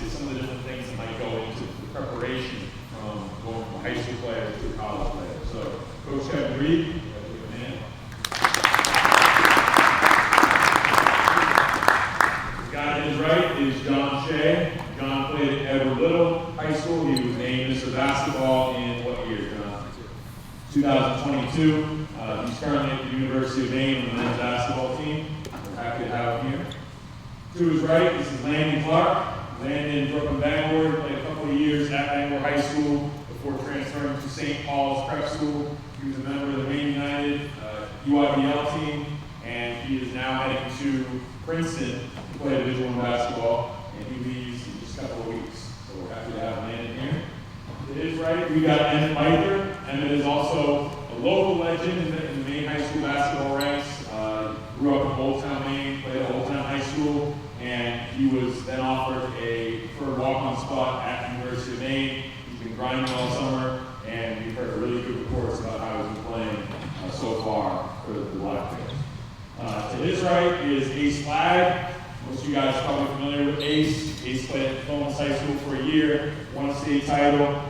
obviously some of the different things that might go into the preparation from going from a high school player to a college player. So, Coach Kevin Reed, the guy to his right is John Shea. John played at Edward Little High School. He was named Mr. Basketball in what year, John? 2022. He's currently at the University of Maine on the men's basketball team. We're happy to have him here. To his right, this is Landon Clark. Landon grew up in Bangor, played a couple of years at Bangor High School before transferring to St. Paul's Prep School. He was a member of the Maine United UIBL team, and he is now heading to Princeton to play Division I basketball, and he leaves in just a couple of weeks. So we're happy to have Landon here. To his right, we got Emmitt Byther. Emmitt is also a local legend in the Maine high school basketball ranks. Grew up in Old Town, Maine, played at Old Town High School, and he was then offered a preferred walk-on spot at the University of Maine. He's been grinding all summer, and we've heard really good reports about how he's been playing so far for the Blackbears. To his right is Ace Flagg. Most of you guys are probably familiar with Ace. Ace played at Columbus High School for a year, won a state title,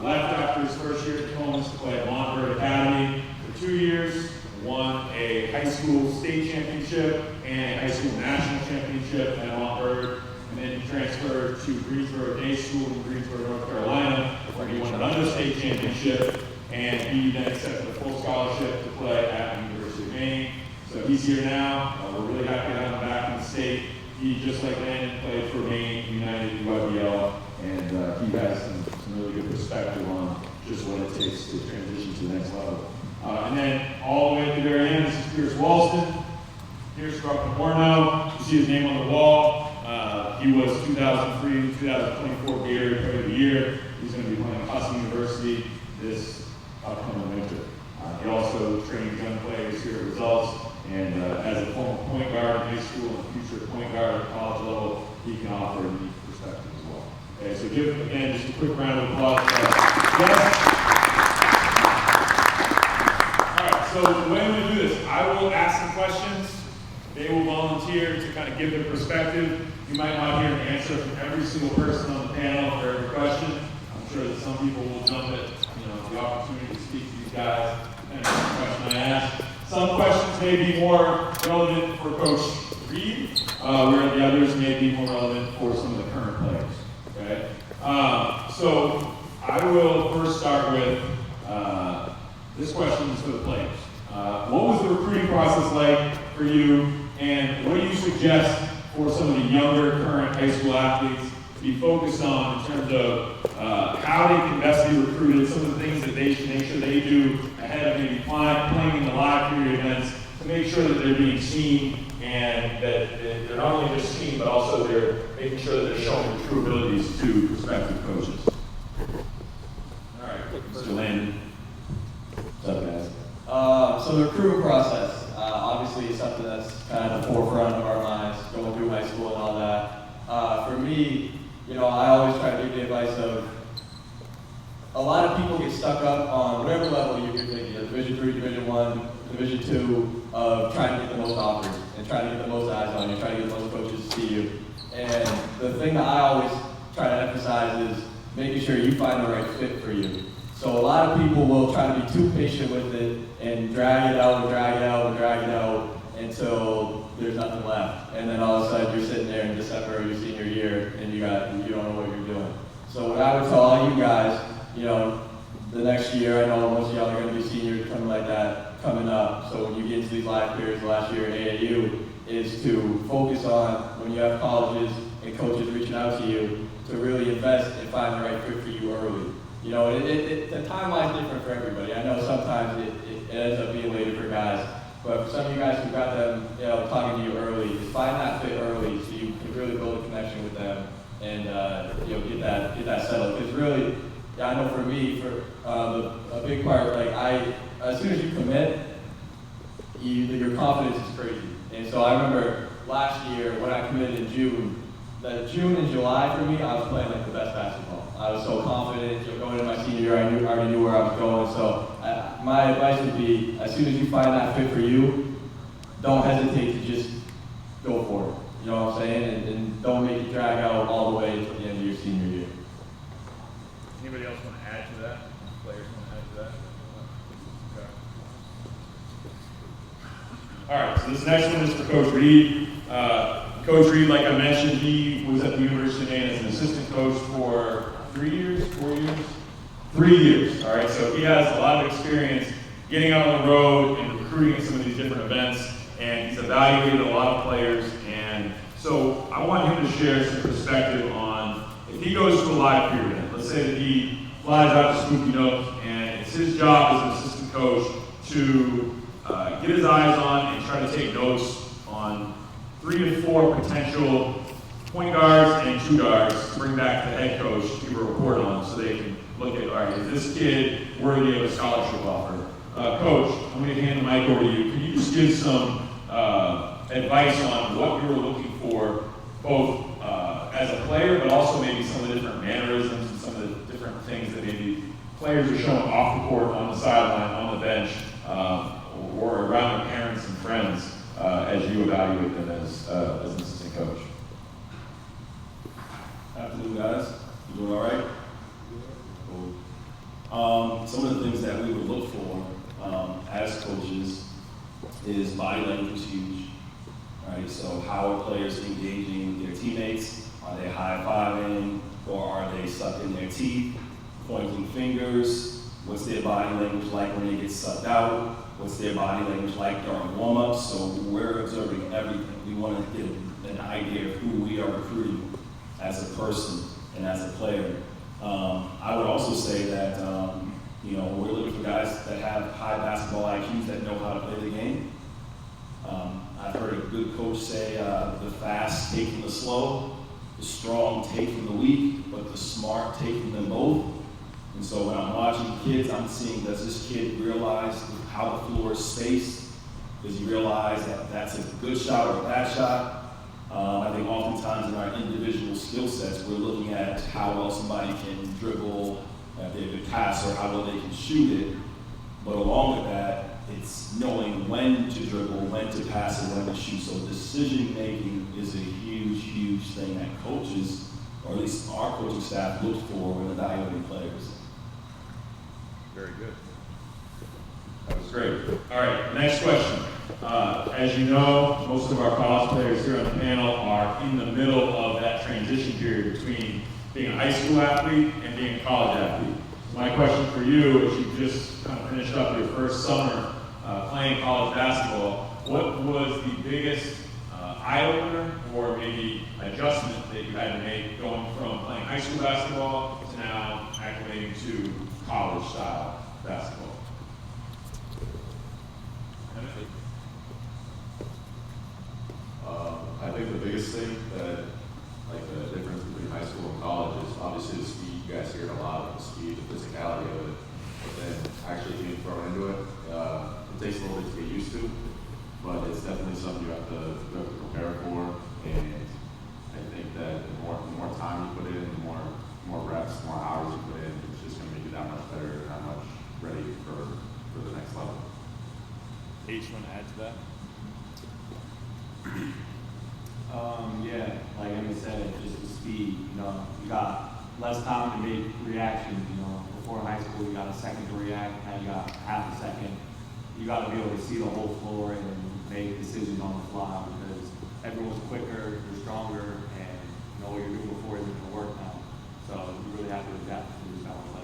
left after his first year at Columbus to play at Montverde Academy for 2 years, won a high school state championship and a high school national championship at Montverde, and then he transferred to Greensboro Day School in Greensboro, North Carolina, where he won another state championship, and he then accepted a full scholarship to play at the University of Maine. So he's here now. We're really happy to have him back in the state. He, just like Landon, played for Maine United UIBL, and he has some really good perspective on just what it takes to transition to the next level. And then all the way at the very end, this is Pierce Walston. Pierce grew up in Orono. You see his name on the wall. He was 2003-2024 Gator Player of the Year. He's going to be playing at Husson University this upcoming winter. He also trained young players here at Results, and as a former point guard in high school and future point guard at college level, he can offer a unique perspective as well. Okay, so give, again, just a quick round of applause for yes. So the way I'm going to do this, I will ask some questions. They will volunteer to kind of give their perspective. You might not hear an answer from every single person on the panel for every question. I'm sure that some people will jump at the opportunity to speak to these guys depending on the question I ask. Some questions may be more relevant for Coach Reed, where the others may be more relevant for some of the current players. Okay? So I will first start with this question is for the players. What was the recruiting process like for you, and what do you suggest for some of the younger current high school athletes to be focused on in terms of how they can best be recruited, some of the things that they should make sure they do ahead of maybe playing in the live period events to make sure that they're being seen and that they're not only just seen, but also they're making sure that they're showing their true abilities to prospective coaches. All right, Mr. Landon. What's up, guys? So the recruiting process, obviously is something that's kind of at the forefront of our minds, going through high school and all that. For me, I always try to give the advice of, a lot of people get stuck up on whatever level you're thinking, Division III, Division I, Division II, of trying to get the most offers and trying to get the most eyes on you, trying to get the most coaches to see you. And the thing that I always try to emphasize is making sure you find the right fit for you. So a lot of people will try to be too patient with it and drag it out and drag it out and drag it out until there's nothing left. And then all of a sudden you're sitting there in December of your senior year and you don't know what you're doing. So what I would tell all you guys, the next year, I know most of y'all are going to be seniors, something like that, coming up. So when you get into these live periods last year at AAU, is to focus on, when you have colleges and coaches reaching out to you, to really invest and find the right fit for you early. The timeline's different for everybody. I know sometimes it ends up being later for guys, but for some of you guys who got them, talking to you early, just find that fit early so you can really build a connection with them and get that settled. Because really, I know for me, a big part, as soon as you commit, your confidence is crazy. And so I remember last year when I committed in June, that June and July for me, I was playing like the best basketball. I was so confident. Going into my senior year, I already knew where I was going. So my advice would be, as soon as you find that fit for you, don't hesitate to just go for it. You know what I'm saying? And don't make it drag out all the way to the your senior year. Anybody else want to add to that? Players want to add to that? Okay. All right, so this next one is for Coach Reed. Coach Reed, like I mentioned, he was at the University of Maine as an assistant coach for 3 years, 4 years? 3 years, all right? So he has a lot of experience getting out on the road and recruiting at some of these different events, and he's evaluated a lot of players. And so I want him to share some perspective on if he goes to a live peer event. Let's say that he flies out to Spooky Nook, and it's his job as an assistant coach to get his eyes on and try to take notes on 3 to 4 potential point guards and 2 guards to bring back to the head coach to give a report on, so they can look at, all right, is this kid worthy of a scholarship offer? Coach, I'm going to hand the mic over to you. Can you just give some advice on what you're looking for, both as a player, but also maybe some of the different mannerisms and some of the different things that maybe players are showing off the court, on the sideline, on the bench, or around their parents and friends as you evaluate them as an assistant coach? Afternoon, guys. You doing all right? Cool. Some of the things that we would look for as coaches is body language is huge. Right? So how are players engaging their teammates? Are they high-fiving, or are they sucking their teeth, pointing fingers? What's their body language like when they get sucked out? What's their body language like during warm-ups? So we're observing everything. We want to get an idea of who we are recruiting as a person and as a player. I would also say that we're looking for guys that have high basketball IQs that know how to play the game. I've heard a good coach say the fast take from the slow, the strong take from the weak, but the smart take from them both. And so when I'm watching kids, I'm seeing, does this kid realize how the floor is spaced? Does he realize that that's a good shot or a bad shot? I think oftentimes in our individual skill sets, we're looking at how well somebody can dribble, if they're a good passer, how well they can shoot it. But along with that, it's knowing when to dribble, when to pass, and when to shoot. So decision making is a huge, huge thing that coaches, or at least our coaching staff, look for when evaluating players. Very good. That was great. All right, next question. As you know, most of our college players here on the panel are in the middle of that transition period between being a high school athlete and being a college athlete. My question for you, as you just kind of finished up your first summer playing college basketball, what was the biggest eye-opener or maybe adjustment that you had to make going from playing high school basketball to now acclimating to college-style basketball? I think the biggest thing that, like the difference between high school and college is obviously the speed. You guys hear it a lot, the speed, the physicality of it. But then actually being thrown into it, it takes a little bit to get used to. But it's definitely something you have to prepare for. And I think that the more time you put in, the more reps, the more hours you put in, it's just going to make you that much better and that much ready for the next level. Ace, you want to add to that? Yeah, like Emmitt said, just the speed. You got less time to make reactions. Before in high school, you got a second to react. Now you got half a second. You got to be able to see the whole floor and make decisions on the fly because everyone's quicker, you're stronger, and you know what you're doing before isn't going to work now. So you really have to adapt to this balance.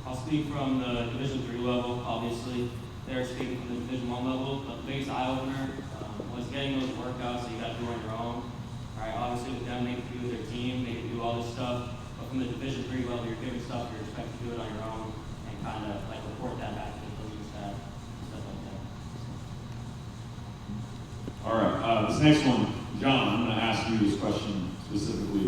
I'll speak from the Division III level, obviously. They're speaking from the Division I level. The biggest eye-opener was getting those workouts that you got to do on your own. All right, obviously with them, they can do with their team, they can do all this stuff. But from the Division III level, you're given stuff, you're expected to do it on your own and kind of like report that back to the coaching staff, stuff like that. All right, this next one, John, I'm going to ask you this question specifically.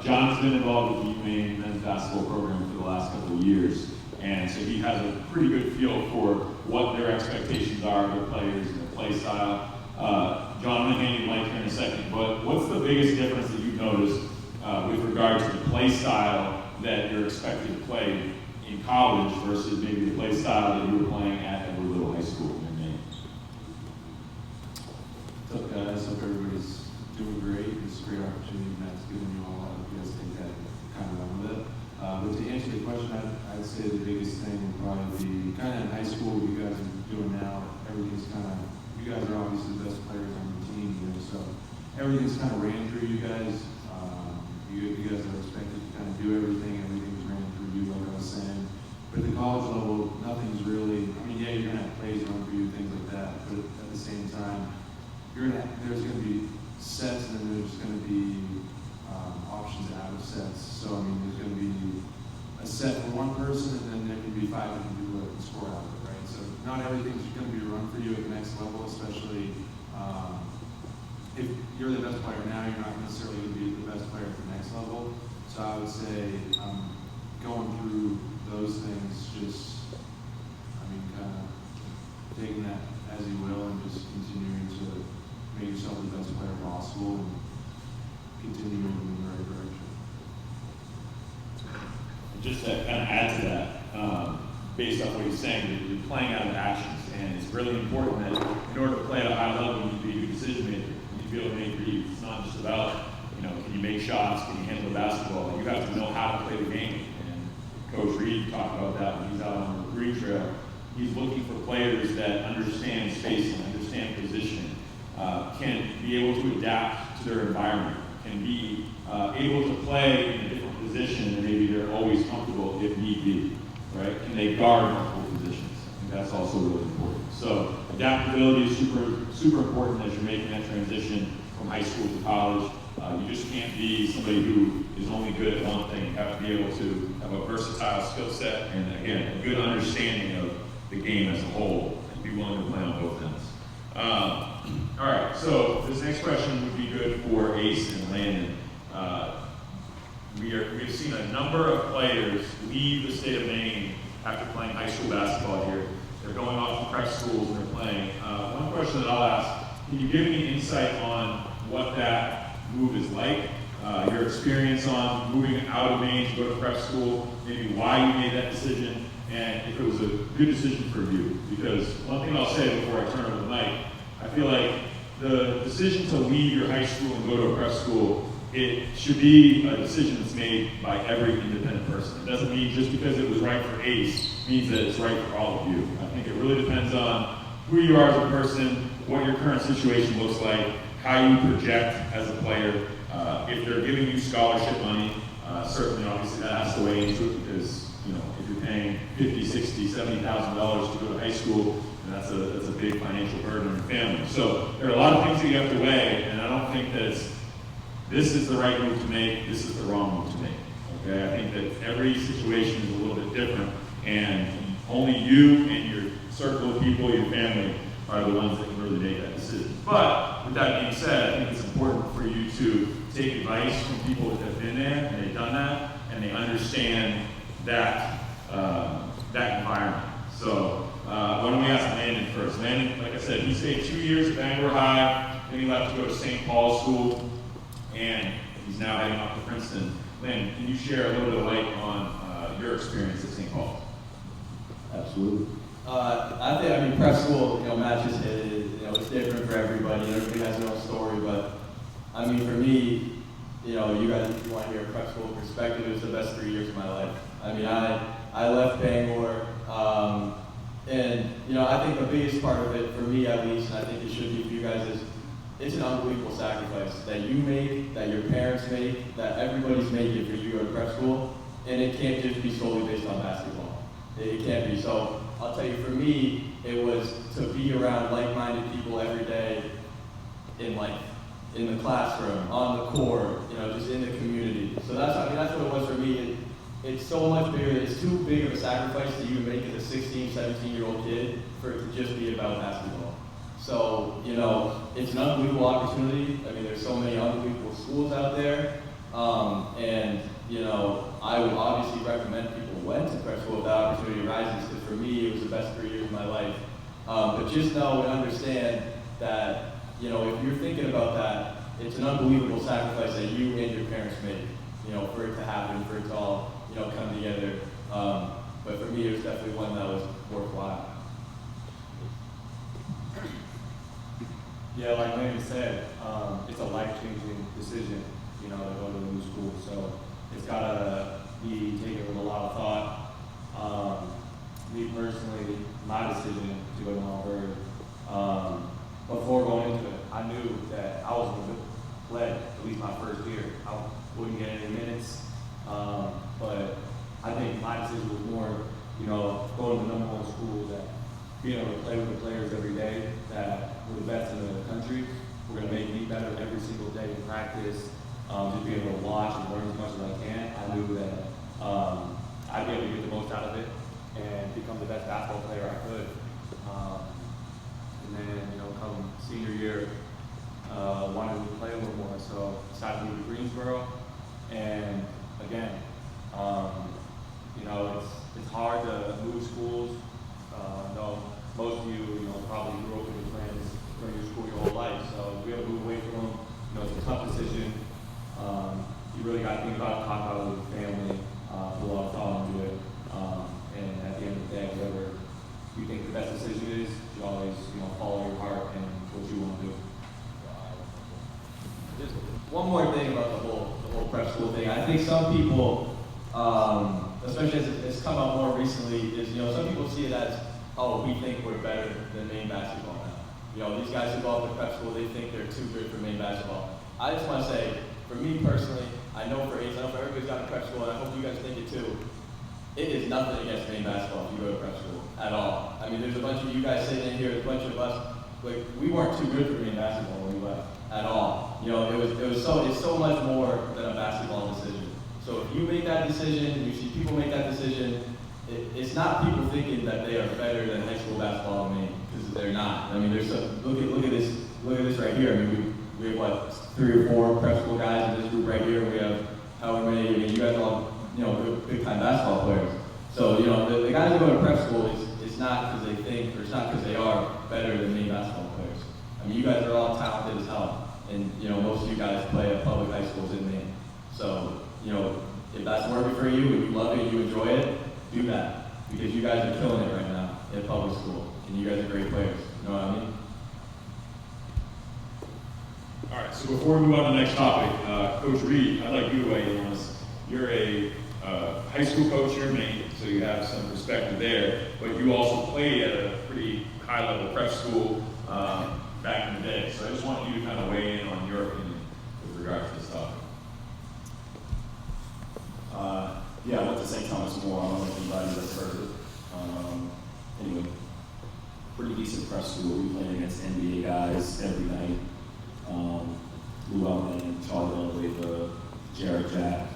John's been involved with the UMaine men's basketball program for the last couple of years, and so he has a pretty good feel for what their expectations are of their players and their play style. John, I'm going to hand you the mic here in a second, but what's the biggest difference that you've noticed with regard to the play style that you're expected to play in college versus maybe the play style that you were playing at Edward Little High School in Maine? What's up, guys? Hope everybody's doing great. It's a great opportunity, and that's given you all. I hope you guys take that and kind of run with it. But to answer the question, I'd say the biggest thing would probably be kind of in high school, what you guys are doing now. Everything's kind of, you guys are obviously the best players on the team here, so everything's kind of ran through you guys. You guys are expected to kind of do everything. Everything's ran through you, like I was saying. But at the college level, nothing's really, I mean, yeah, you're going to have plays run for you, things like that. But at the same time, there's going to be sets and then there's going to be options out of sets. So, I mean, there's going to be a set for one person and then there can be 5 that can do it and score out of it, right? So not everything's going to be run for you at the next level, especially if you're the best player now, you're not necessarily going to be the best player at the next level. So I would say going through those things, just, I mean, kind of taking that as you will and just continuing to make yourself the best player possible and continuing in the right direction. Just to kind of add to that, based off what he's saying, you're playing out of actions, and it's really important that in order to play at a high level, you need to be a good decision maker. You need to be able to make reads. It's not just about, can you make shots, can you handle the basketball? You have to know how to play the game. And Coach Reed talked about that when he's out on the recruiting trail. He's looking for players that understand spacing, understand positioning, can be able to adapt to their environment, can be able to play in a different position than maybe they're always comfortable if need be, right? Can they guard multiple positions? I think that's also really important. So adaptability is super important as you're making that transition from high school to college. You just can't be somebody who is only good at one thing. You have to be able to have a versatile skill set and, again, a good understanding of the game as a whole and be willing to play on both ends. All right, so this next question would be good for Ace and Landon. We've seen a number of players leave the state of Maine after playing high school basketball here. They're going off to prep schools and they're playing. One question that I'll ask, can you give any insight on what that move is like? Your experience on moving out of Maine to go to prep school, maybe why you made that decision, and if it was a good decision for you. Because one thing I'll say before I turn over the mic, I feel like the decision to leave your high school and go to a prep school, it should be a decision that's made by every independent person. It doesn't mean just because it was right for Ace means that it's right for all of you. I think it really depends on who you are as a person, what your current situation looks like, how you project as a player. If they're giving you scholarship money, certainly obviously that has to weigh into it because if you're paying $50,000, $60,000, $70,000 to go to high school, that's a big financial burden on your family. So there are a lot of things that you have to weigh, and I don't think that this is the right move to make, this is the wrong move to make. Okay, I think that every situation is a little bit different, and only you and your circle of people, your family, are the ones that can really make that decision. But with that being said, I think it's important for you to take advice from people that have been there and they've done that, and they understand that that environment. So why don't we ask Landon first? Landon, like I said, he stayed 2 years at Bangor High, then he left to go to St. Paul's School, and he's now heading off to Princeton. Landon, can you share a little bit of light on your experience at St. Paul's? Absolutely. I mean, prep school, Matt just hit it. It's different for everybody. Everybody has their own story, but I mean, for me, you guys, if you want to hear a prep school perspective, it was the best 3 years of my life. I mean, I left Bangor, and I think the biggest part of it, for me at least, and I think it should be for you guys, is it's an unbelievable sacrifice that you make, that your parents make, that everybody's making for you to go to prep school, and it can't just be solely based on basketball. It can't be. So I'll tell you, for me, it was to be around like-minded people every day in life, in the classroom, on the court, just in the community. So that's what it was for me. It's so much bigger. It's too big of a sacrifice that you make as a 16, 17-year-old kid for it to just be about basketball. So, it's an unbelievable opportunity. I mean, there's so many unbelievable schools out there. And, I would obviously recommend people went to prep school if that opportunity arises, because for me, it was the best 3 years of my life. But just know and understand that, if you're thinking about that, it's an unbelievable sacrifice that you and your parents make, for it to happen, for it to all, come together. But for me, it was definitely one that was worthwhile. Yeah, like Landon said, it's a life-changing decision. So it's gotta be taken with a lot of thought. Me personally, my decision to go to Montverde, before going into it, I knew that I was going to play at least my first year. I wouldn't get any minutes, but I think my decision was more, going to the #1 school, that being able to play with the players every day, that we're the best in the country. We're going to make me better every single day in practice. Just being able to watch and learn as much as I can. I knew that I'd be able to get the most out of it and become the best basketball player I could. And then, come senior year, wanted to play a little more, so decided to move to Greensboro. And again, it's hard to move schools. I know most of you, probably grew up with your friends from your school your whole life, so we have to move away from them. It's a tough decision. You really got to think about it, talk about it with your family, put a lot of thought into it. And at the end of the day, whatever you think the best decision is, you always, follow your heart and what you want to do. Just one more thing about the whole prep school thing. I think some people, especially as it's come out more recently, is some people see it as, oh, we think we're better than Maine basketball now. These guys who go off to prep school, they think they're too good for Maine basketball. I just want to say, for me personally, I know for Ace, I know for everybody's got to prep school, and I hope you guys think it too. It is nothing against Maine basketball if you go to prep school at all. I mean, there's a bunch of you guys sitting in here, there's a bunch of us. Like, we weren't too good for Maine basketball when we left at all. It's so much more than a basketball decision. So if you make that decision, and you see people make that decision, it's not people thinking that they are better than high school basketball in Maine, because they're not. I mean, there's some. Look at this right here. I mean, we have what, 3 or 4 prep school guys in this group right here. We have however many. I mean, you guys are all big time basketball players. So the guys who go to prep school, it's not because they think, or it's not because they are better than Maine basketball players. I mean, you guys are all talented as hell, and most of you guys play at public high schools in Maine. So if that's working for you and you love it and you enjoy it, do that, because you guys are killing it right now in public school, and you guys are great players. You know what I mean? All right, so before we move on to the next topic, Coach Reed, I'd like you to weigh in on this. You're a high school coach here in Maine, so you have some perspective there, but you also played at a pretty high-level prep school back in the day. So I just want you to kind of weigh in on your opinion with regard to this topic. Yeah, I went to St. Thomas More. I don't know if anybody's ever heard of it. Anyway, pretty decent prep school. We played against NBA guys every night. Lou Outman, Charlie Dunaway, Jared Jack,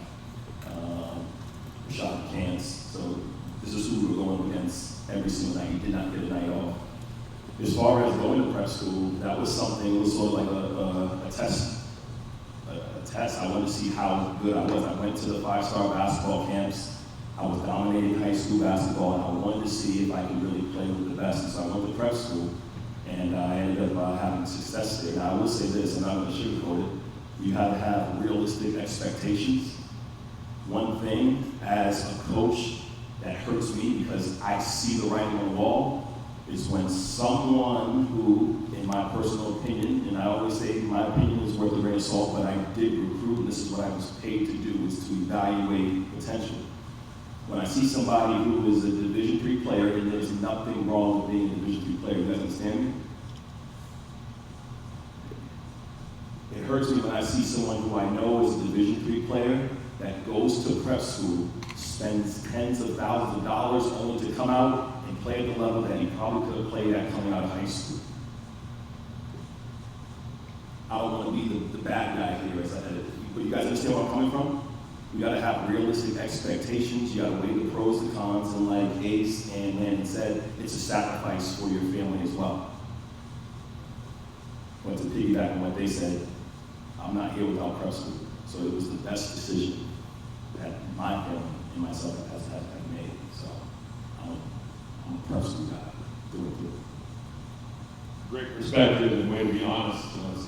Rashad Cants. So this is who we were going against every single night. He did not get a night off. As far as going to prep school, that was something, it was sort of like a test. I wanted to see how good I was. I went to the 5-star basketball camps. I was dominating high school basketball, and I wanted to see if I could really play with the best. And so I went to prep school, and I ended up having success there. Now, I will say this, and I'm going to sugarcoat it. You have to have realistic expectations. One thing as a coach that hurts me, because I see the writing on the wall, is when someone who, in my personal opinion, and I always say my opinion is worth a grain of salt, but I did recruit, and this is what I was paid to do, is to evaluate potential. When I see somebody who is a Division III player, and there's nothing wrong with being a Division III player, you guys understand me? It hurts me when I see someone who I know is a Division III player that goes to prep school, spends tens of thousands of dollars only to come out and play at the level that he probably could have played at coming out of high school. I don't want to be the bad guy here, but you guys understand where I'm coming from? You got to have realistic expectations. You got to weigh the pros and cons, and like Ace and Landon said, it's a sacrifice for your family as well. But to piggyback on what they said, I'm not here without prep school, so it was the best decision that my family and myself has made. So I'm a prep school guy, through and through. Great perspective and way to be honest.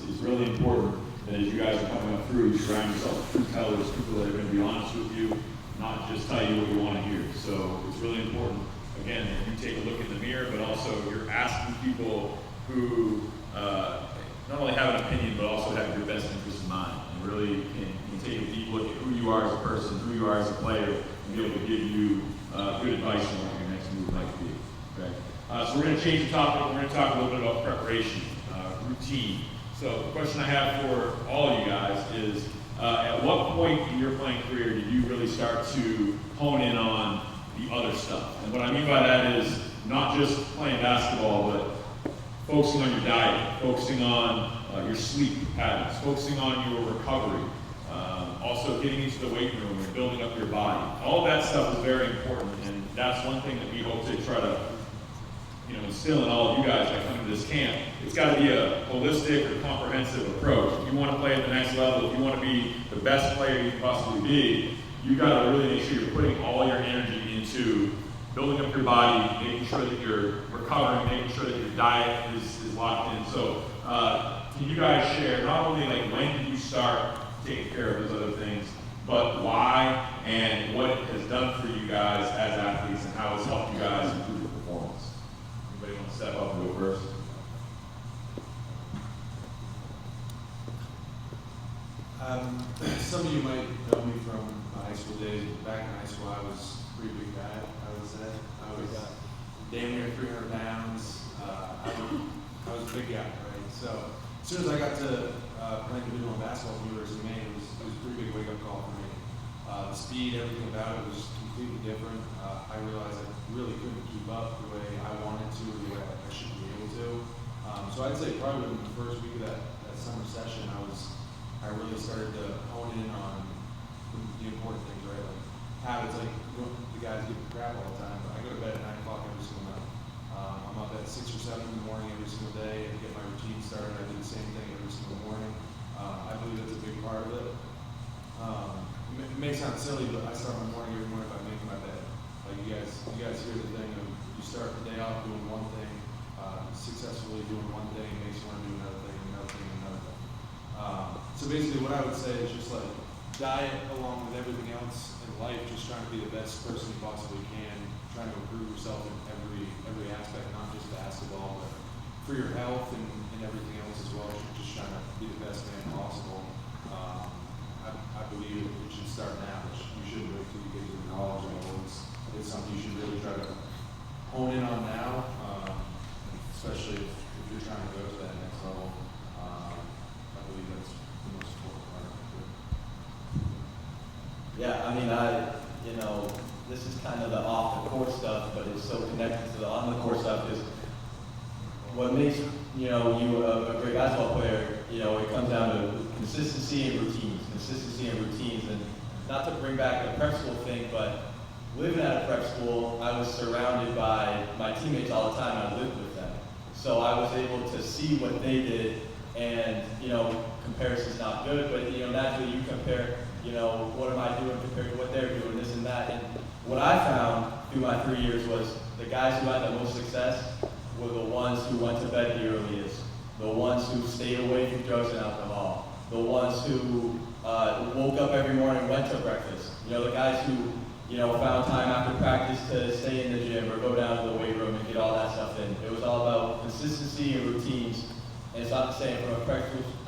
It's really important that as you guys are coming up through, you surround yourself with true tellers, people that are going to be honest with you, not just tell you what you want to hear. So it's really important, again, that you take a look in the mirror, but also you're asking people who not only have an opinion, but also have your best interest in mind, and really can can take a deep look at who you are as a person, who you are as a player, and be able to give you good advice on what your next move might be. Okay? So we're going to change the topic. We're going to talk a little bit about preparation, routine. So the question I have for all of you guys is, at what point in your playing career did you really start to hone in on the other stuff? And what I mean by that is not just playing basketball, but focusing on your diet, focusing on your sleep patterns, focusing on your recovery, also getting into the weight room and building up your body. All of that stuff is very important, and that's one thing that we hope to try to instill in all of you guys that come to this camp. It's got to be a holistic or comprehensive approach. If you want to play at the next level, if you want to be the best player you can possibly be, you got to really make sure you're putting all your energy into building up your body, making sure that you're recovering, making sure that your diet is locked in. So can you guys share not only like when did you start taking care of those other things, but why and what it has done for you guys as athletes and how it's helped you guys improve your performance? Anybody want to step up and go first? Some of you might know me from my high school days. Back in high school, I was a pretty big guy, I would say. I was damn near 300 pounds. I was a big guy, right? So as soon as I got to playing Division I basketball at the University of Maine, it was a pretty big wake-up call for me. The speed, everything about it was completely different. I realized I really couldn't keep up the way I wanted to, or the way I should be able to. So I'd say probably within the first week of that summer session, I really started to hone in on the important things, right? Like habits, like the guys give crap all the time, but I go to bed at 9 o'clock every single night. I'm up at 6 or 7 in the morning every single day and get my routine started. I do the same thing every single morning. I believe that's a big part of it. It may sound silly, but I start my morning every morning by making my bed. Like you guys hear the thing of you start the day off doing one thing, successfully doing one thing, makes you want to do another thing, another thing, another thing. So basically what I would say is just like diet along with everything else in life, just trying to be the best person you possibly can, trying to improve yourself in every aspect, not just basketball, but for your health and everything else as well. Just trying to be the best man possible. I believe it should start now. You shouldn't wait till you get to the college level. It's something you should really try to hone in on now, especially if you're trying to go to that next level. I believe that's the most important part of it. Yeah, I mean, this is kind of the off-the-court stuff, but it's so connected to the on-the-court stuff because what makes, you a great basketball player, it comes down to consistency and routines. And not to bring back the prep school thing, but living at a prep school, I was surrounded by my teammates all the time. I lived with them. So I was able to see what they did, and, comparison's not good, but, naturally you compare, what am I doing compared to what they're doing, this and that. And what I found through my 3 years was the guys who had the most success were the ones who went to bed the earliest, the ones who stayed away from drugs and alcohol, the ones who woke up every morning and went to breakfast. The guys who, found time after practice to stay in the gym or go down to the weight room and get all that stuff in. It was all about consistency and routines. And it's not the same from a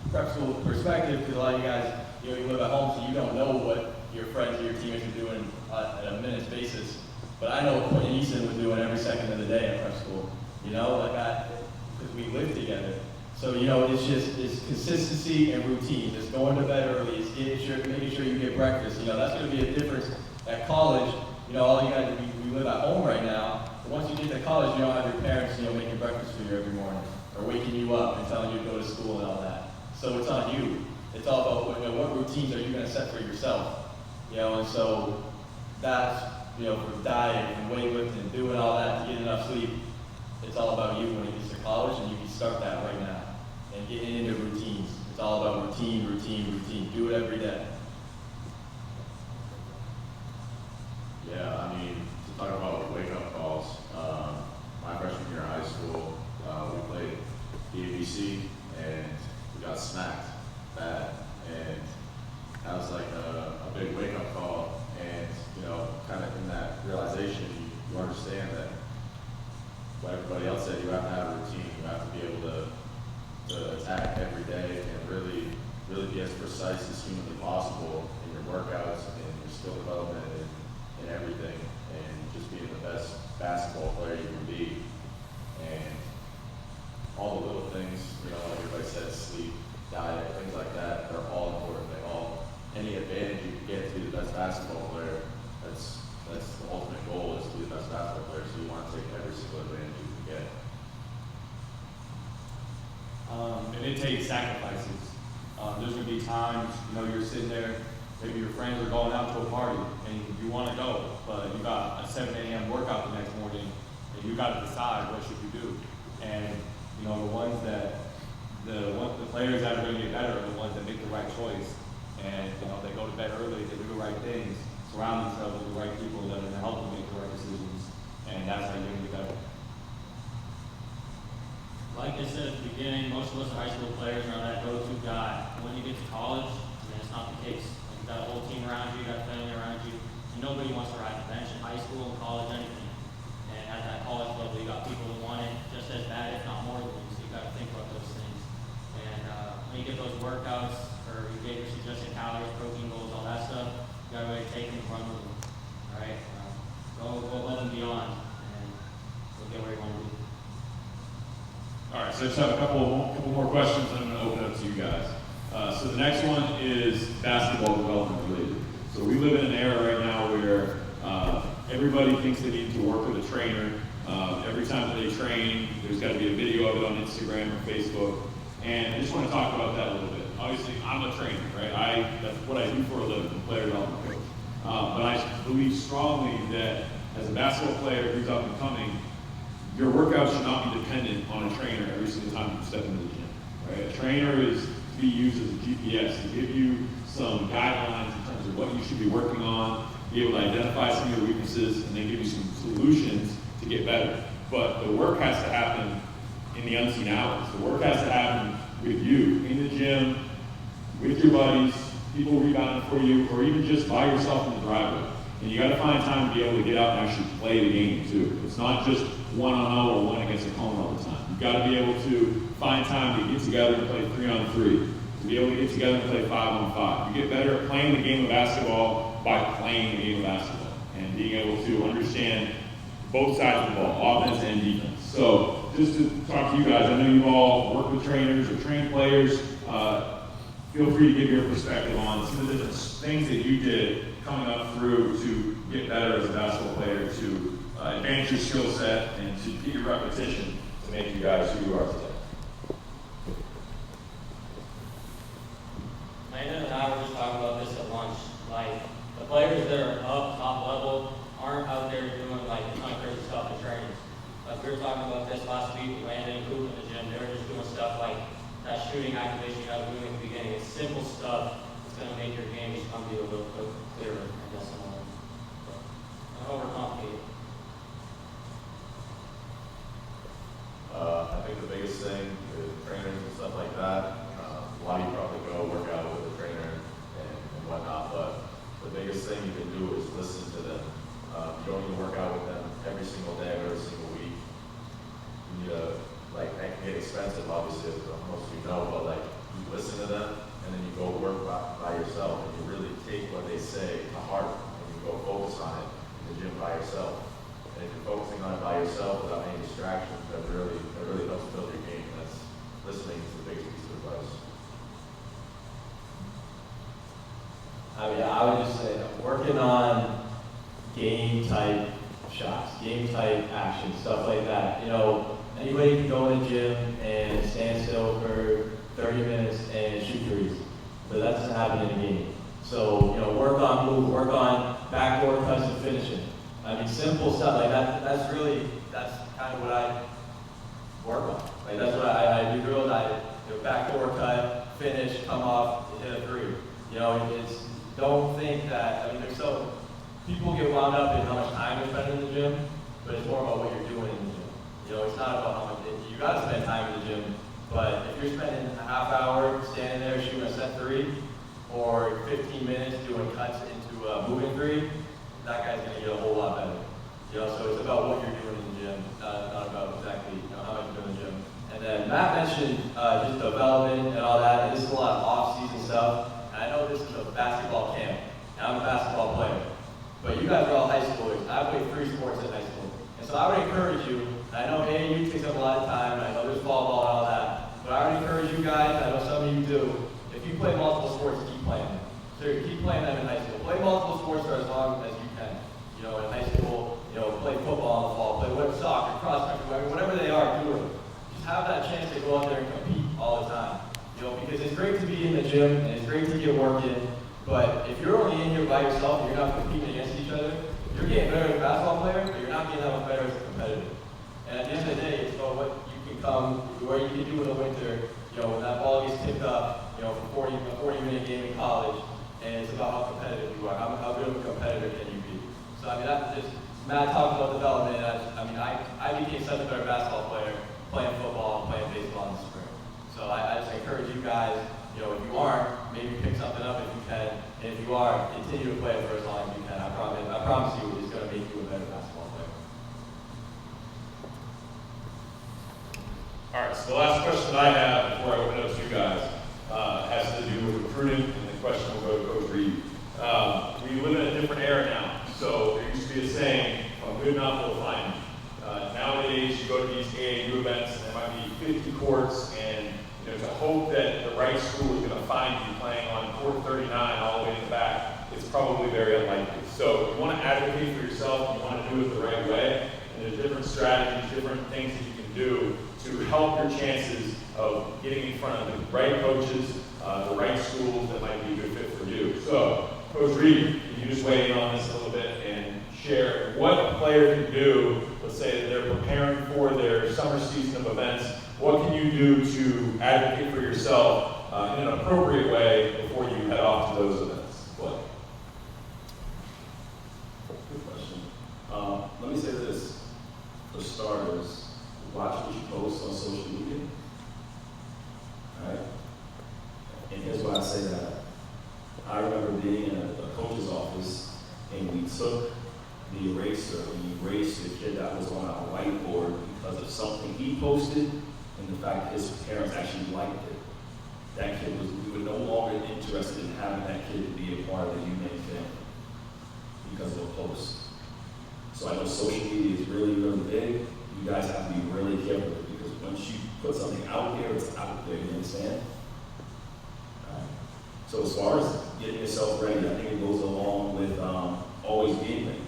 prep school perspective, because a lot of you guys, you live at home, so you don't know what your friends or your teammates are doing at a minute's basis. But I know what Quentin Easton was doing every second of the day at prep school. Because we live together. So, it's consistency and routine. Just going to bed early, it's making sure you get breakfast. That's going to be a difference at college. All you guys, we live at home right now. But once you get to college, you don't have your parents, making breakfast for you every morning or waking you up and telling you to go to school and all that. So it's on you. It's all about what routines are you going to set for yourself. And so that's, for diet and weightlifting and doing all that to get enough sleep. It's all about you when it gets to college, and you can start that right now. And getting into routines. It's all about routine. Do it every day. Yeah, I mean, to talk about wake-up calls, my freshman year in high school, we played DABC, and we got smacked bad. And that was like a big wake-up call. And, kind of in that realization, you understand that what everybody else said, you have to have a routine. You have to be able to attack every day and really be as precise as humanly possible. possible in your workouts and your skill development and everything, and just being the best basketball player you can be. And all the little things, you know, like everybody said, sleep, diet, things like that, they're all important. Any advantage you can get to be the best basketball player, that's the ultimate goal, is to be the best basketball player. So you want to take every single advantage you can get. And it takes sacrifices. There's going to be times, you know, you're sitting there, maybe your friends are going out to a party and you want to go, but you got a 7 a.m. workout the next morning and you got to decide what should you do. And, you know, the players that are going to get better are the ones that make the right choice. And, you know, they go to bed early, they do the right things, surround themselves with the right people that are going to help them make the right decisions. And that's how you're going to get better. Like I said at the beginning, most of us high school players are that go-to guy. When you get to college, it's not the case. Like, you got a whole team around you, you got family around you, and nobody wants to ride the bench in high school, college, anything. And at that college level, you got people that want it just as bad, if not more than you, so you got to think about those things. And when you get those workouts, or you get your suggested calories, protein goals, all that stuff, you got to really take them and run with them. All right? Go above and beyond, and we'll get where you want to be. All right, so I just have a couple more questions, and I'm going to open it up to you guys. So the next one is basketball development related. So we live in an era right now where everybody thinks they need to work with a trainer. Every time that they train, there's got to be a video of it on Instagram or Facebook. And I just want to talk about that a little bit. Obviously, I'm a trainer, right? That's what I do for a living, I'm a player development coach. But I believe strongly that as a basketball player who's up and coming, your workout should not be dependent on a trainer every single time you step into the gym, right? A trainer is to be used as a GPS to give you some guidelines in terms of what you should be working on, be able to identify some of your weaknesses, and then give you some solutions to get better. But the work has to happen in the unseen hours. The work has to happen with you, in the gym, with your buddies, people rebounding for you, or even just by yourself in the driveway. And you got to find time to be able to get out and actually play the game too. It's not just one-on-one or one against a cone all the time. You've got to be able to find time to get together and play 3-on-3, to be able to get together and play 5-on-5. You get better at playing the game of basketball by playing the game of basketball and being able to understand both sides of the ball, offense and defense. So just to talk to you guys, I know you all work with trainers or train players. Feel free to give your perspective on some of the different things that you did coming up through to get better as a basketball player, to advance your skill set, and to get your repetition to make you guys who you are today. Landon and I were just talking about this at lunch. Like, the players that are up top level aren't out there doing like a ton of crazy stuff in training. Like, we were talking about this last week with Landon and Coop in the gym. They were just doing stuff like that shooting activation you guys were doing at the beginning. It's simple stuff that's going to make your game just come to you a little bit clearer, I guess, in a way. Don't overcomplicate it. I think the biggest thing with trainers and stuff like that, a lot of you probably go work out with a trainer and whatnot, but the biggest thing you can do is listen to them. You don't need to work out with them every single day, every single week. You need to, like, that can get expensive, obviously, as most of you know, but like, you listen to them, and then you go work by yourself, and you really take what they say to heart, and you go focus on it in the gym by yourself. And if you're focusing on it by yourself without any distractions, that really helps build your game. That's listening is the biggest piece of advice. I mean, I would just say working on game type shots, game type action, stuff like that. You know, anybody can go in the gym and stand still for 30 minutes and shoot threes, but that doesn't happen in a game. So, you know, work on move, work on backdoor cuts and finishing. I mean, simple stuff like that. That's kind of what I work on. Like, that's what I do drills. I do a backdoor cut, finish, come off, hit a three. You know, it's, don't think that, I mean, people get wound up in how much time they're spending in the gym, but it's more about what you're doing in the gym. You know, it's not about how much, you gotta spend time in the gym, but if you're spending a half hour standing there shooting a set three, or 15 minutes doing cuts into a moving three, that guy's gonna get a whole lot better. You know, so it's about what you're doing in the gym, not about exactly, you know, how much you're doing in the gym. And then Matt mentioned just development and all that, and this is a lot of off-season stuff. And I know this is a basketball camp, and I'm a basketball player. But you guys are all high schoolers. I played 3 sports in high school. And so I would encourage you, and I know AAU takes up a lot of time, and I know there's fall ball and all that, but I would encourage you guys, I know some of you do, if you play multiple sports, keep playing them. So keep playing them in high school. Play multiple sports for as long as you can. You know, in high school, you know, play football in the fall, play soccer, cross country, whatever they are, do it. Just have that chance to go out there and compete all the time. You know, because it's great to be in the gym and it's great to get work in, but if you're only in here by yourself and you're not competing against each other, you're getting better as a basketball player, but you're not getting that much better as a competitor. And at the end of the day, it's about what you can come, where you can do in the winter, you know, when that ball gets tipped up, you know, for a 40-minute game in college, and it's about how competitive you are. How good of a competitor can you be? So, I mean, that's just, Matt talked about development, and I became such a better basketball player playing football and playing baseball in the spring. So I just encourage you guys, you know, if you aren't, maybe pick something up if you can, and if you are, continue to play it for as long as you can. I promise you it's going to make you a better basketball player. All right, so the last question I have before I open it up to you guys has to do with recruiting, and the question will go to Coach Reed. We live in a different era now, so there used to be a saying, "I'm good enough, we'll find you." Nowadays, you go to these AAU events, and there might be 50 courts, and you know, to hope that the right school is going to find you playing on court 39 all the way in the back, it's probably very unlikely. So you want to advocate for yourself, you want to do it the right way, and there's different strategies, different things that you can do to help your chances of getting in front of the right coaches, the right schools that might be a good fit for you. So, Coach Reed, can you just weigh in on this a little bit and share what a player can do? Let's say that they're preparing for their summer season of events. What can you do to advocate for yourself in an appropriate way before you head off to those events? What? Good question. Let me say this. For starters, watch what you post on social media. All right? And here's why I say that. I remember being in a coach's office, and we took the eraser and erased the kid that was on our whiteboard because of something he posted and the fact that his parents actually liked it. That kid we were no longer interested in having that kid to be a part of the UMaine family because of a post. So I know social media is really, really big. You guys have to be really careful because once you put something out there, it's out there, you understand? So as far as getting yourself ready, I think it goes along with always being ready.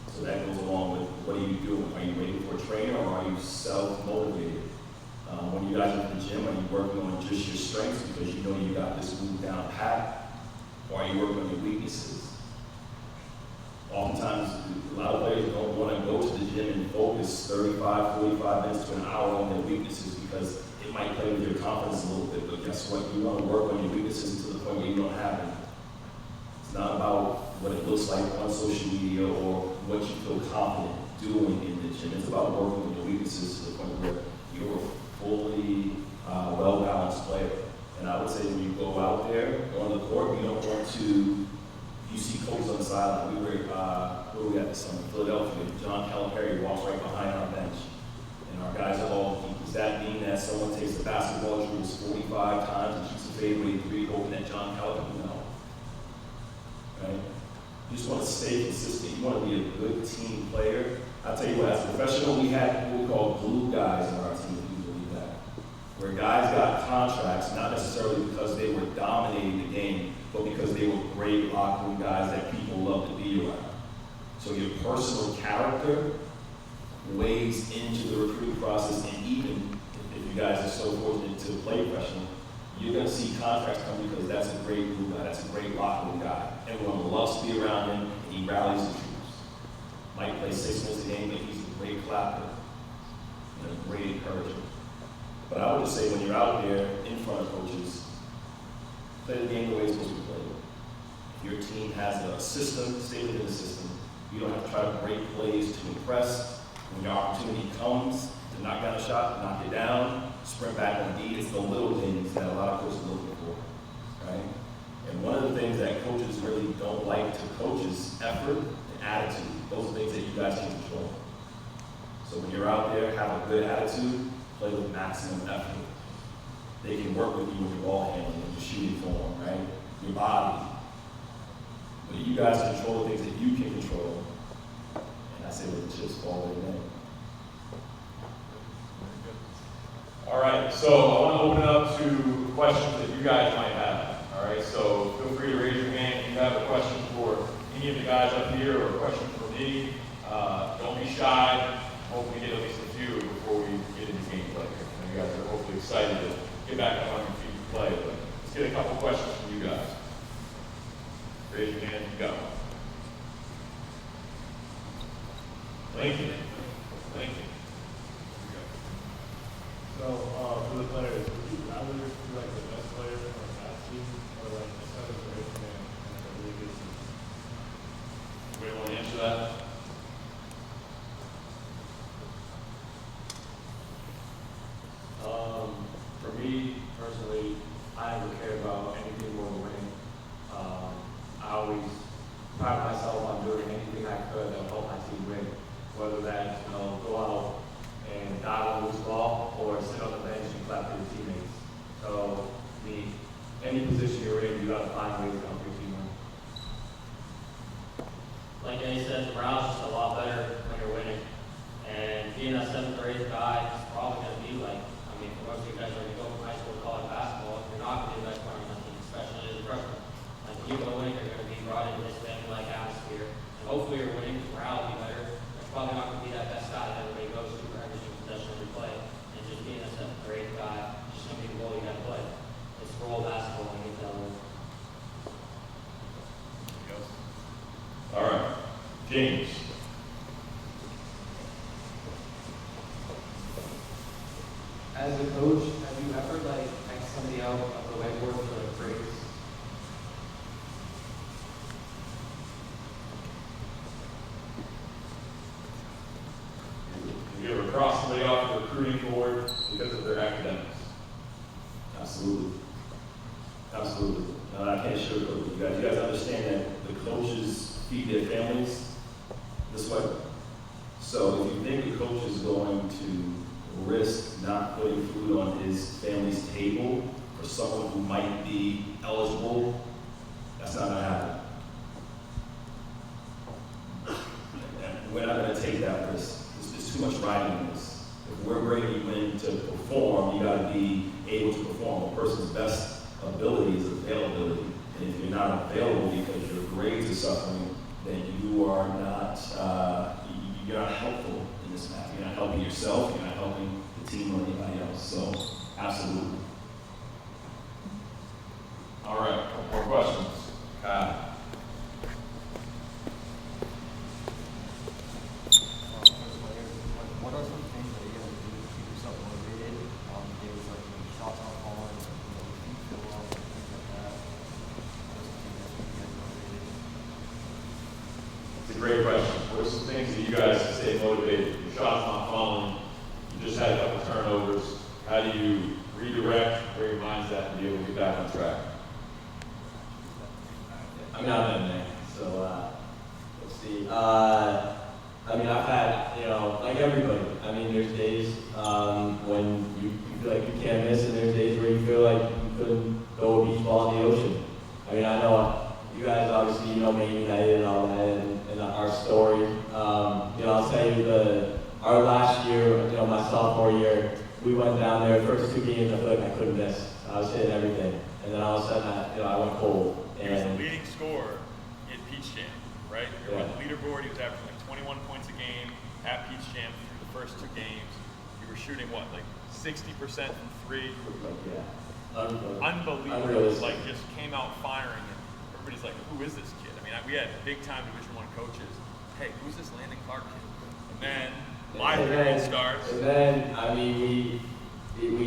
So that goes along with what are you doing? Are you waiting for a trainer or are you self-motivated? When you guys are in the gym, are you working on just your strengths because you know you got this move down pat? Or are you working on your weaknesses? Oftentimes, a lot of players don't want to go to the gym and focus 35, 45 minutes to an hour on their weaknesses because it might play with your confidence a little bit, but guess what? You want to work on your weaknesses to the point where you don't have them. It's not about what it looks like on social media or what you feel confident doing in the gym. It's about working on your weaknesses to the point where you're a fully well-balanced player. And I would say when you go out there on the court, you don't want to, you see coaches on the sideline. We were, where were we at this summer? Philadelphia. John Calipari walks right behind our bench. And our guys are all, does that mean that someone takes the basketball, dribbles 45 times and shoots a fadeaway three, hoping that John Calipari? No. Right? You just want to stay consistent. You want to be a good team player. I'll tell you what, as a professional, we had what we call glue guys on our team, if you believe that. Where guys got contracts, not necessarily because they were dominating the game, but because they were great locker room guys that people love to be around. So your personal character weighs into the recruiting process, and even if you guys are so fortunate to play professional, you're going to see contracts come because that's a great blue guy, that's a great locker room guy. Everyone loves to be around him, and he rallies the troops. Might play 6 minutes a game, but he's a great clapper and a great encourager. But I would just say when you're out there in front of coaches, play the game the way it's supposed to be played. If your team has a system, stay within the system. You don't have to try to break plays to impress. When your opportunity comes to knock down a shot, knock it down, sprint back on beat, it's the little things that a lot of coaches are looking for, right? And one of the things that coaches really don't like to coach is effort and attitude. Those are things that you guys can control. So when you're out there, have a good attitude, play with maximum effort. They can work with you with your ball handling and your shooting form, right? Your body. you guys control the things that you can control. And I say let the chips fall where they may. All right, so I want to open it up to questions that you guys might have. All right, so feel free to raise your hand if you have a question for any of the guys up here or a question for me. Don't be shy. Hopefully get at least a few before we get into gameplay. You guys are hopefully excited to get back up on your feet and play. But let's get a couple questions from you guys. Raise your hand, go. Lincoln. So, for the players, would you rather be like the best player on a bad team or like a seventh grade man and a really good team? Anybody want to answer that? For me personally, I never cared about anything more than winning. I always pride myself on doing anything I could that would help my team win, whether that's go out and dive on a loose ball or sit on the bench and clap for your teammates. So, any position you're in, you got to find ways to help your team win. Like Ace said, morale's just a lot better when you're winning. And being that seventh or eighth guy is probably going to be like, for most of you guys are going to go from high school to college basketball, you're not going to be the best player on that team, especially as a freshman. Like, when you go in, you're going to be brought into this family-like atmosphere. And hopefully you're winning, because morale will be better. It's probably not going to be that best guy that everybody goes to for every single possession every play. And just being a seventh or eighth guy, it's just going to be the role you got to play. It's role basketball when you get that role. All right, James. As a coach, have you ever asked somebody out of the whiteboard for praise? Have you ever crossed somebody off the recruiting board because of their academics? Absolutely. I can't sugarcoat it. You guys understand that the coaches feed their families this way. So if you think the coach is going to risk not putting food on his family's table for someone who might be eligible, that's not going to happen. And we're not going to take that risk. There's too much riding in this. If we're bringing you in to perform, you got to be able to perform. A person's best ability is availability. And if you're not available because your grades are suffering, then you are not, you're not helpful in this matter. You're not helping yourself, you're not helping the team or anybody else. So, absolutely. All right, a couple more questions. Kyle. What are some things that you guys do to keep yourself motivated on days like when shots aren't falling, you feel well, things like that? What are some things that keep you guys motivated? It's a great question. What are some things that you guys stay motivated? Your shot's not falling. You just had a couple turnovers. How do you redirect where your mind's at and be able to get back on track? I'm not in there, so let's see. I've had, like everybody. There's days when you feel like you can't miss, and there's days where you feel like you couldn't throw a beach ball in the ocean. I know you guys obviously Maine United and all that, and our story. I'll tell you our last year, my sophomore year, we went down there. First 2 games, I feel like I couldn't miss. I was hitting everything, and then all of a sudden, I went cold. He was the leading scorer in Peach Jam, right? You're on the leaderboard. He was averaging like 21 points a game at Peach Jam through the first 2 games. You were shooting what, like 60% from 3? Yeah. Unbelievable. Like just came out firing, and everybody's like, "Who is this kid?" We had big time Division I coaches. Hey, who's this Landon Clark kid? And then my period starts. And then we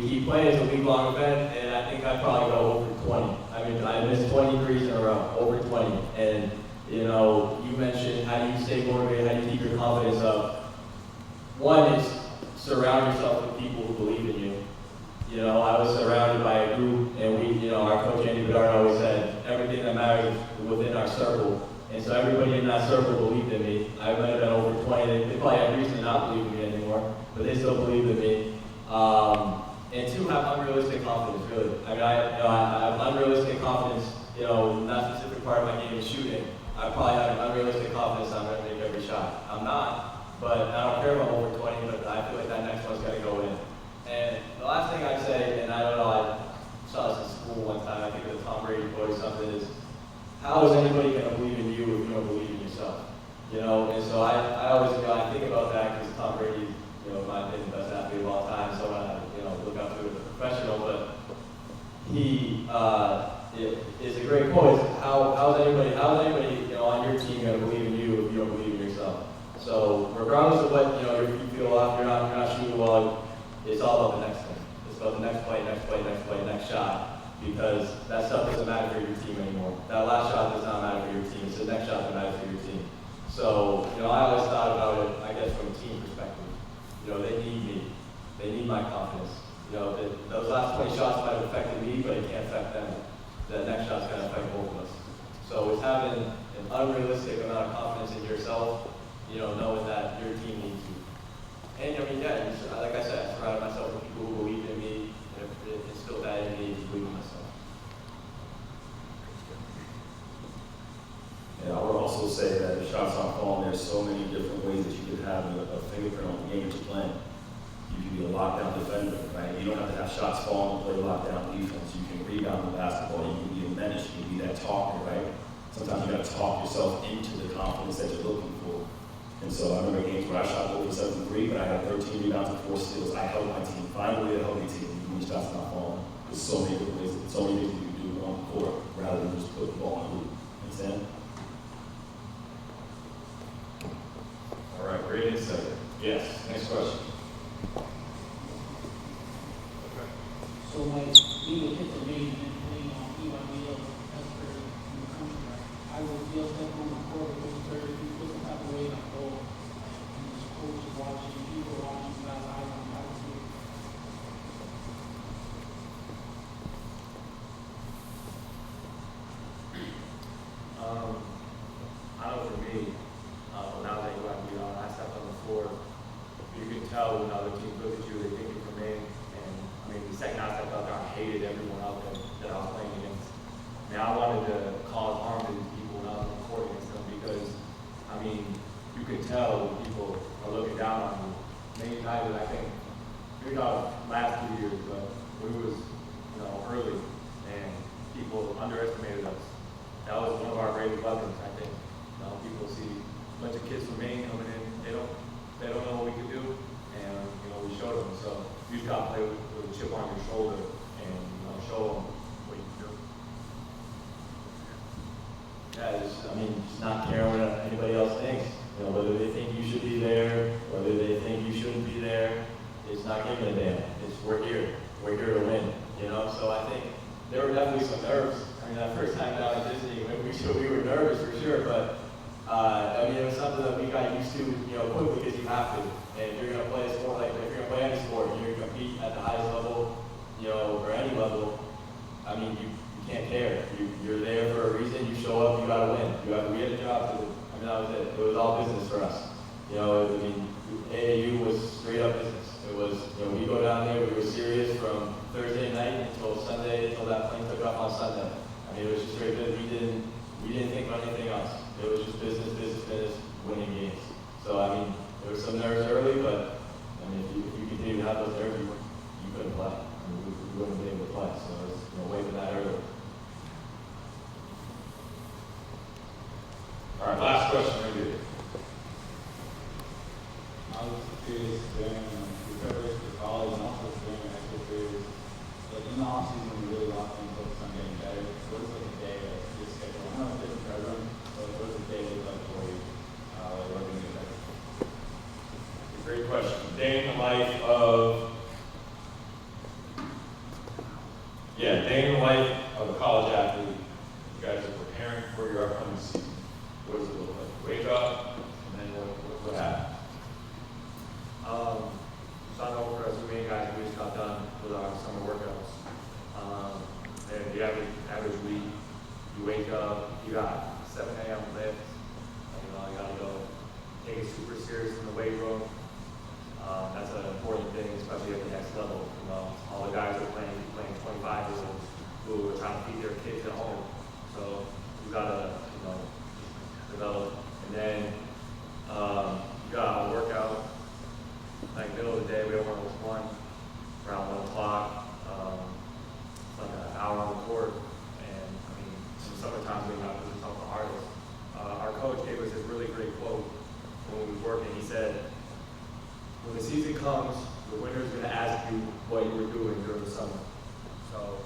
keep playing. It's a week-long event, and I think I probably go over 20. I missed 23s in a row, over 20. And you mentioned how do you stay motivated, how do you keep your confidence up. One is surround yourself with people who believe in you. I was surrounded by a group, and our coach Emmitt Byther always said everything that matters is within our circle. And so everybody in that circle believed in me. I might have been over 20. They probably have reason to not believe in me anymore, but they still believed in me. And 2, have unrealistic confidence, really. I have unrealistic confidence, not specifically unrealistic part of my game is shooting. I probably have an unrealistic confidence I'm going to make every shot. I'm not, but I don't care if I'm over 20, but I feel like that next one's got to go in. And the last thing I'd say, and I don't know, I saw this in school one time, I think it was Tom Brady quote or something, is how is anybody going to believe in you if you don't believe in yourself? You know, and so I always, I think about that because Tom Brady, in my opinion, the best athlete of all time, so I, look up to him as a professional, but he is a great quote. How's anybody, on your team going to believe in you if you don't believe in yourself? So regardless of what, you feel off, you're not shooting well, it's all about the next thing. It's about the next play, next shot, because that stuff doesn't matter for your team anymore. That last shot does not matter for your team. It's the next shot that matters for your team. So, I always thought about it, I guess, from a team perspective. They need me. They need my confidence. Those last 20 shots might have affected me, but it can't affect them. That next shot's going to affect both of us. So it's having an unrealistic amount of confidence in yourself, knowing that your team needs you. And like I said, I surrounded myself with people who believe in me, and it instilled that in me to believe in myself. And I would also say that if shots aren't falling, there's so many different ways that you could have a fingerprint on the game that you're playing. You can be a lockdown defender, right? You don't have to have shots falling to play lockdown defense. You can rebound the basketball. You can be a menace. You can be that talker, right? Sometimes you got to talk yourself into the confidence that you're looking for. And so I remember games where I shot over 7 from 3, but I had 13 rebounds and 4 steals. I helped my team. Find a way to help your team when your shots not falling. There's so many different ways, so many things you can do on the court rather than just put the ball in the hoop. Understand? All right, great insight. Yes, next question. So like being a hit the main and playing on EYBL, that's very in the country. I would feel step on the court, it was very, it was the type of way I go. And this coach is watching, people watching, guys, I don't know how to do it. I know for me, when I was at EYBL, I stepped on the floor. You can tell when other teams look at you, they think you're from Maine. The second I stepped out there, I hated everyone out there that I was playing against. I wanted to cause harm to these people when I was on the court against them because, you could tell when people are looking down on you. Maine United, I think, maybe not last 2 years, but we was, early, and people underestimated us. That was one of our greatest weapons, I think. People see a bunch of kids from Maine coming in, they don't know what we can do, and we showed them. So you just gotta play with a chip on your shoulder and show them what you can do. Yeah, just not caring what anybody else thinks. Whether they think you should be there, whether they think you shouldn't be there, it's not giving a damn. We're here to win. So I think there were definitely some nerves. That first time down at Disney, we were nervous for sure, but it was something that we got used to, quickly because you have to. And if you're going to play a sport if you're going to play any sport, and you're going to compete at the highest level, or any level, you can't care. You're there for a reason. You show up, you got to win. We had a job to do. That was it. It was all business for us. AAU was straight up business. It was, we go down there, we were serious from Thursday night until Sunday, until that plane took off on Sunday. It was just straight business. We didn't think about anything else. It was just business, winning games. So, there was some nerves early, but, if you continue to have those nerves, you couldn't play. We wouldn't be able to play. So, it was way from that early. All right, last question right here. I was curious during preparation for college and also during high school careers. In the offseason, when you really locked in, focused on getting better, what is a day of your schedule? I know it's different for everyone, but what does a day look like for you? Working to get better? Great question. Day in the life of, day in the life of a college athlete. You guys are preparing for your upcoming season. What does it look like? Wake up, and then what happens? So I know for us Maine guys, we just got done with our summer workouts. And the average week, you wake up, you got 7 a.m. lift. You gotta go take it super serious in the weight room. That's an important thing, especially at the next level. All the guys are playing 25-year-olds who are trying to feed their kids at home. So you you gotta, develop. And then you got a workout, like middle of the day, we have one around 1 o'clock. It's like an hour on the court. And I mean, in the summertime, we got really tough for artists. Our coach gave us this really great quote when we were working. He said, when the season comes, the winner's gonna ask you what you were doing during the summer. So,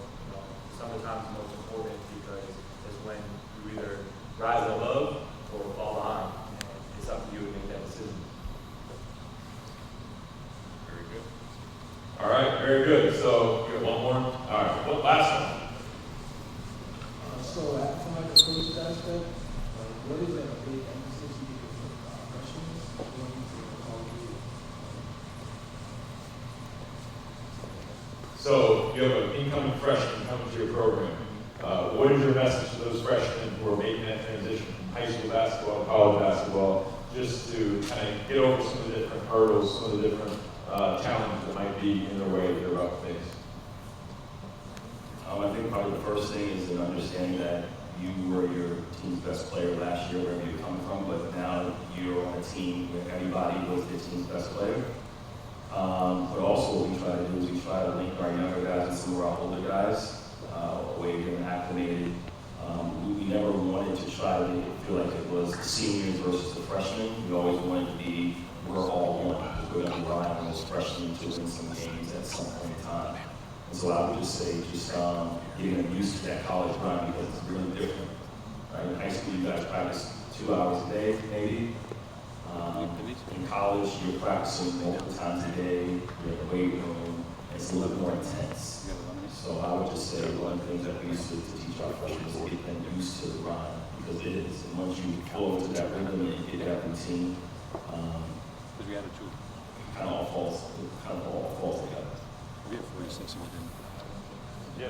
summertime is most important because it's when you either rise to love or fall behind. And it's up to you to make that decision. Very good. All right, very good. So we got one more. All right, one last one. So from like a coach's aspect, what is like a big emphasis you give for freshmen going into the college year? So you have an incoming freshman coming to your program. What is your message to those freshmen who are making that transition from high school basketball to college basketball, just to kind of get over some of the different hurdles, some of the different challenges that might be in their way that they're about to face? I think probably the first thing is an understanding that you were your team's best player last year, wherever you're coming from, but now you're on a team where everybody was their team's best player. But also what we try to do is we try to link our younger guys and some of our older guys, a way of getting acclimated. We never wanted to try to make it feel like it was the seniors versus the freshmen. We always wanted to be, we're all one. We're going to rely on those freshmen to win some games at some point in time. And so I would just say, getting them used to that college grind because it's really different. Right? In high school, you guys practice 2 hours a day, maybe. In college, you're practicing multiple times a day. You're in the weight room. It's a little more intense. So I would just say one of the things that we used to teach our freshmen is to get them used to the grind because it is. And once you flow into that rhythm and get that routine, kind of all falls together. Yeah.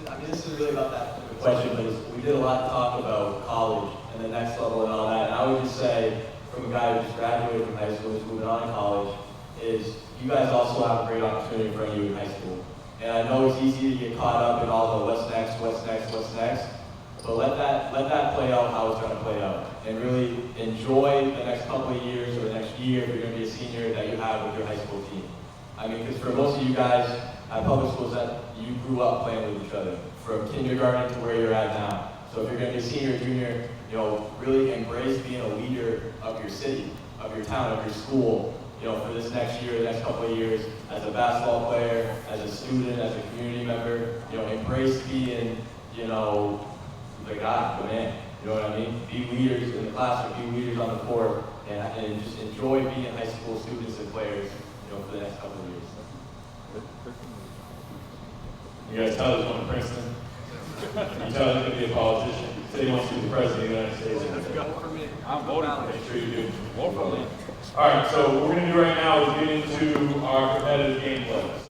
I mean, this is really about that question, because we did a lot of talk about college and the next level and all that. And I would just say, from a guy who just graduated from high school and is moving on to college, is you guys also have a great opportunity in front of you in high school. And I know it's easy to get caught up in all the what's next, but let that play out how it's going to play out. And really enjoy the next couple of years or the next year if you're going to be a senior that you have with your high school team. I mean, because for most of you guys at public schools, that you grew up playing with each other from kindergarten to where you're at now. So if you're going to be a senior, junior, really embrace being a leader of your city, of your town, of your school. For this next year, the next couple of years, as a basketball player, as a student, as a community member, embrace being, the guy, the man. You know what I mean? Be leaders in the classroom, be leaders on the court, and just enjoy being high school students and players, for the next couple of years. You guys tell he's going to Princeton. You tell he's going to be a politician. Say he wants to be the president of the United States. Vote for me. I'm voting for you. Make sure you do. Vote for me. All right, so what we're going to do right now is get into our competitive game play.